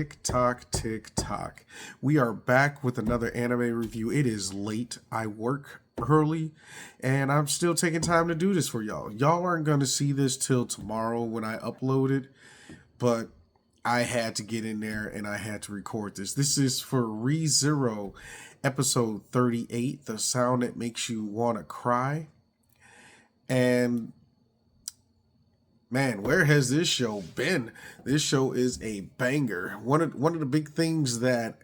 Tick tock, tick tock. We are back with another anime review. It is late. I work early and I'm still taking time to do this for y'all. Y'all aren't going to see this till tomorrow when I upload it, but I had to get in there and I had to record this. This is for ReZero, episode 38, The Sound That Makes You Want to Cry. And man, where has this show been? This show is a banger. One of the big things that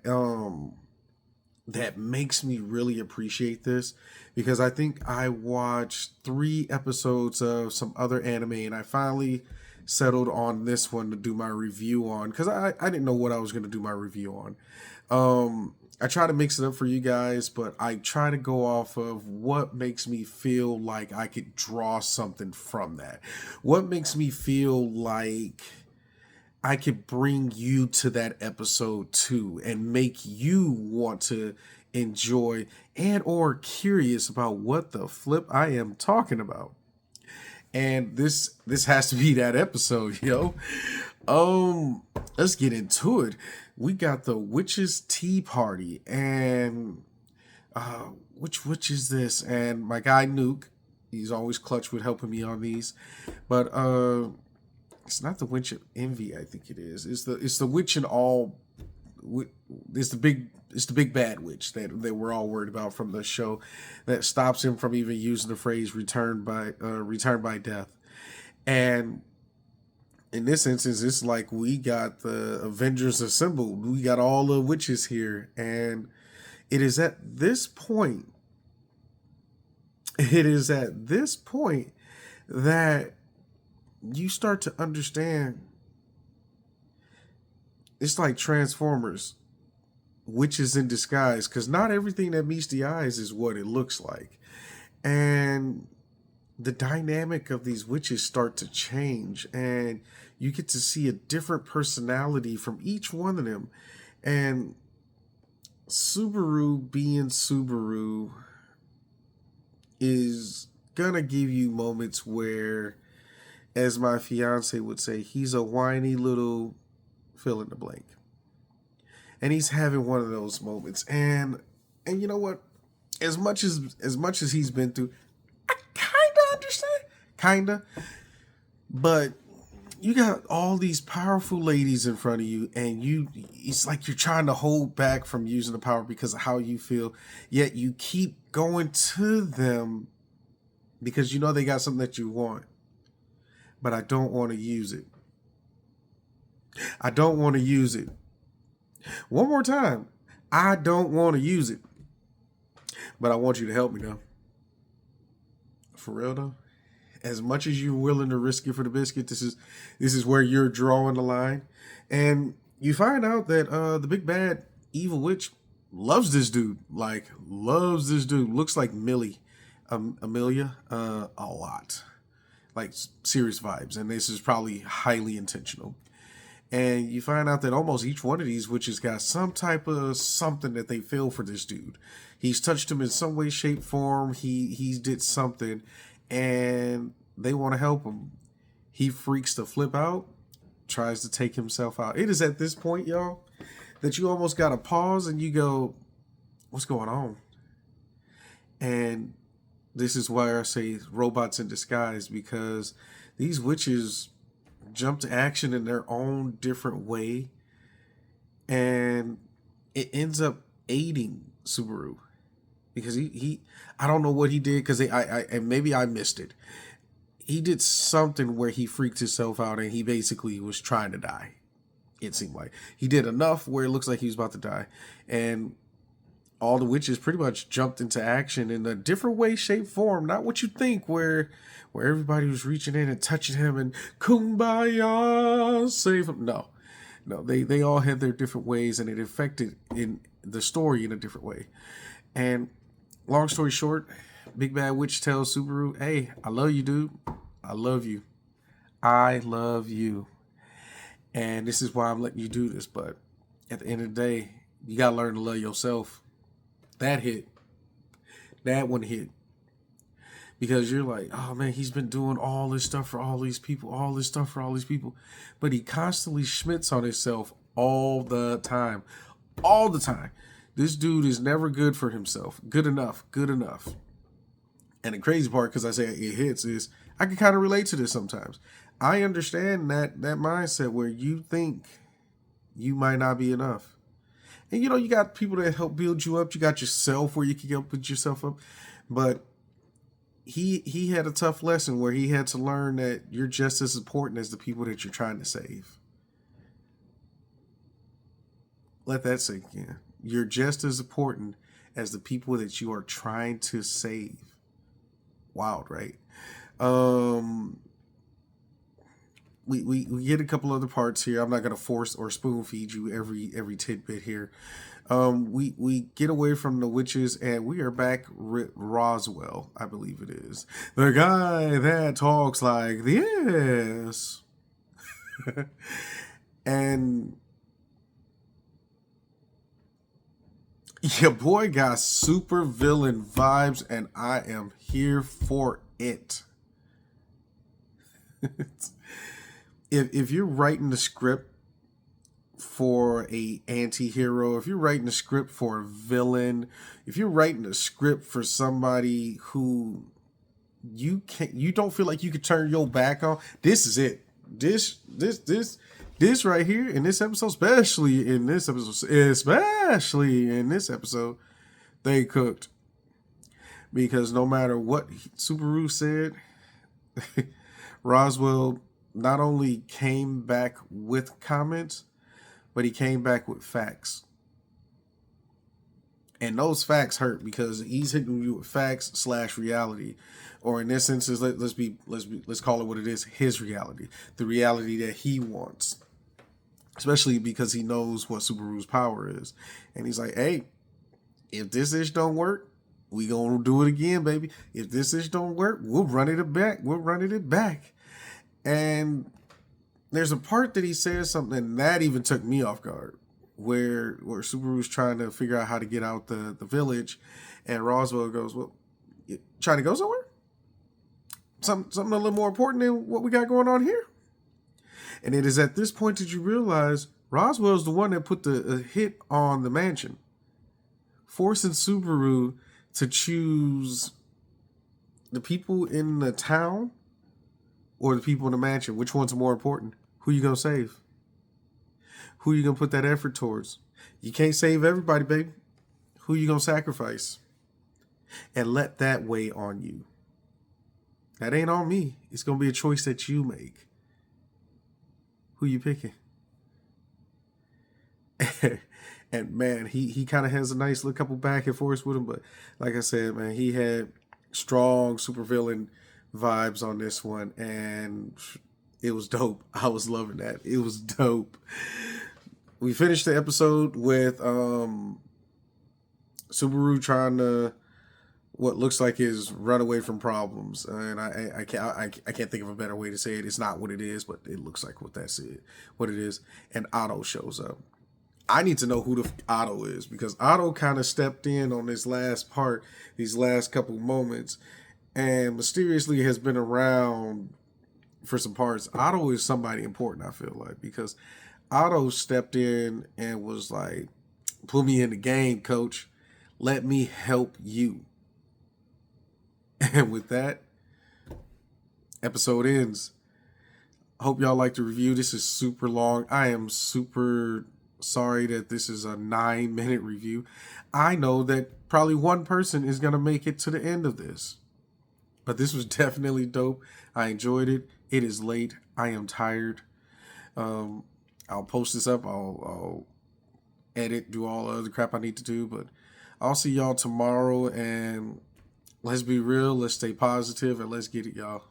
that makes me really appreciate this, because I think I watched 3 episodes of some other anime and I finally settled on this one to do my review on, because I didn't know what I was going to do my review on. I try to mix it up for you guys, but I try to go off of what makes me feel like I could draw something from that. What makes me feel like I could bring you to that episode too and make you want to enjoy and or curious about what the flip I am talking about. And this has to be that episode, yo. Let's get into it. We got the Witches Tea Party, and which witch is this? And my guy Nuke, he's always clutch with helping me on these, but it's not the Witch of Envy. I think it is. It's the witch in all. It's the big bad witch that we're all worried about from the show, that stops him from even using the phrase "return by death." And in this instance, it's like we got the Avengers assembled. We got all the witches here. And it is at this point that you start to understand. It's like Transformers, witches in disguise, because not everything that meets the eyes is what it looks like. And the dynamic of these witches start to change, and you get to see a different personality from each one of them. And Subaru, being Subaru, is gonna give you moments where, as my fiance would say, he's a whiny little fill in the blank. And he's having one of those moments. And you know what? As much as he's been through, I kinda understand. Kinda. But you got all these powerful ladies in front of you, and it's like you're trying to hold back from using the power because of how you feel, yet you keep going to them because you know they got something that you want. But I don't want to use it. I don't want to use it. One more time. I don't want to use it. But I want you to help me though. For real though. As much as you're willing to risk it for the biscuit, this is where you're drawing the line. And you find out that the big bad evil witch loves this dude. Looks like Amelia a lot. Like serious vibes. And this is probably highly intentional. And you find out that almost each one of these witches got some type of something that they feel for this dude. He's touched him in some way, shape, form. He did something, and they want to help him. He freaks to flip out, tries to take himself out. It is at this point, y'all, that you almost got to pause and you go, what's going on? And this is why I say robots in disguise, because these witches jump to action in their own different way, and it ends up aiding Subaru, because he I don't know what he did, because and maybe I missed it. He did something where he freaked himself out and he basically was trying to die. It seemed like he did enough where it looks like he was about to die, and all the witches pretty much jumped into action in a different way, shape, form. Not what you think, where everybody was reaching in and touching him and kumbaya, save him. No, they all had their different ways, and it affected in the story in a different way. And long story short, Big Bad Witch tells Subaru, hey, I love you, dude. I love you. I love you. And this is why I'm letting you do this. But at the end of the day, you got to learn to love yourself. That hit. That one hit. because you're like, oh man, he's been doing all this stuff for all these people, all this stuff for all these people, but he constantly schmits on himself all the time, all the time. This dude is never good for himself. Good enough, good enough. And the crazy part, because I say it hits, is I can kind of relate to this sometimes. I understand that mindset where you think you might not be enough. And you got people that help build you up. You got yourself where you can help put yourself up. But he had a tough lesson where he had to learn that you're just as important as the people that you're trying to save. Let that sink in. You're just as important as the people that you are trying to save. Wild, right? We get a couple other parts here. I'm not gonna force or spoon feed you every tidbit here. We get away from the witches and we are back with Roswell, I believe it is. The guy that talks like this. And your boy got super villain vibes and I am here for it. If you're writing the script for a anti-hero, if you're writing a script for a villain, if you're writing a script for somebody who you don't feel like you could turn your back on, this is it. This right here in this episode, especially in this episode, they cooked. Because no matter what Subaru said, Roswell not only came back with comments, but he came back with facts. And those facts hurt because he's hitting you with facts / reality. Or in this instance, let's call it what it is, his reality. The reality that he wants. Especially because he knows what Subaru's power is. And he's like, hey, if this ish don't work, we gonna do it again, baby. If this ish don't work, we'll run it back. We're running it back. And there's a part that he says something that even took me off guard, where Subaru's trying to figure out how to get out the village, and Roswell goes, well, you trying to go somewhere? Something a little more important than what we got going on here? And it is at this point that you realize Roswell's the one that put the hit on the mansion, forcing Subaru to choose the people in the town or the people in the mansion. Which one's more important? Who you gonna save? Who you gonna put that effort towards? You can't save everybody, baby. Who you gonna sacrifice? And let that weigh on you. That ain't on me. It's gonna be a choice that you make. Who you picking? And man, he kind of has a nice little couple back and forth with him. But like I said, man, he had strong supervillain vibes on this one. And it was dope. I was loving that. It was dope. We finished the episode with Subaru trying to what looks like is run away from problems. And I can't think of a better way to say it. It's not what it is, but it looks like what it is. And Otto shows up. I need to know who the Otto is, because Otto kind of stepped in on this last part, these last couple moments, and mysteriously has been around for some parts. Otto is somebody important, I feel like, because Otto stepped in and was like, put me in the game, coach. Let me help you. And with that, episode ends. Hope y'all like the review. This is super long. I am super sorry that this is a 9-minute review. I know that probably one person is going to make it to the end of this. But this was definitely dope. I enjoyed it. It is late. I am tired. I'll post this up. I'll edit, do all the other crap I need to do. But I'll see y'all tomorrow. And let's be real. Let's stay positive. And let's get it, y'all.